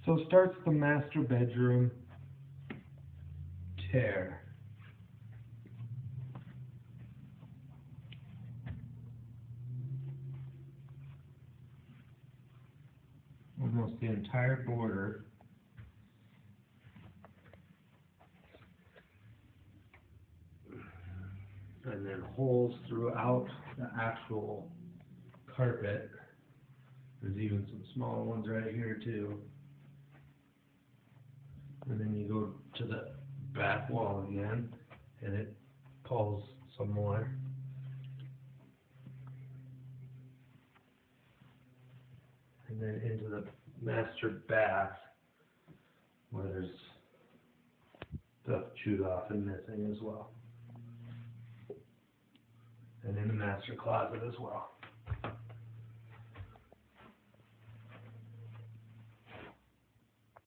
So starts the master bedroom tear. Almost the entire border. And then holes throughout the actual carpet. There's even some smaller ones right here too. And then you go to the back wall again, and it pulls some more. And then into the master bath, where there's stuff chewed off and missing as well. And in the master closet as well.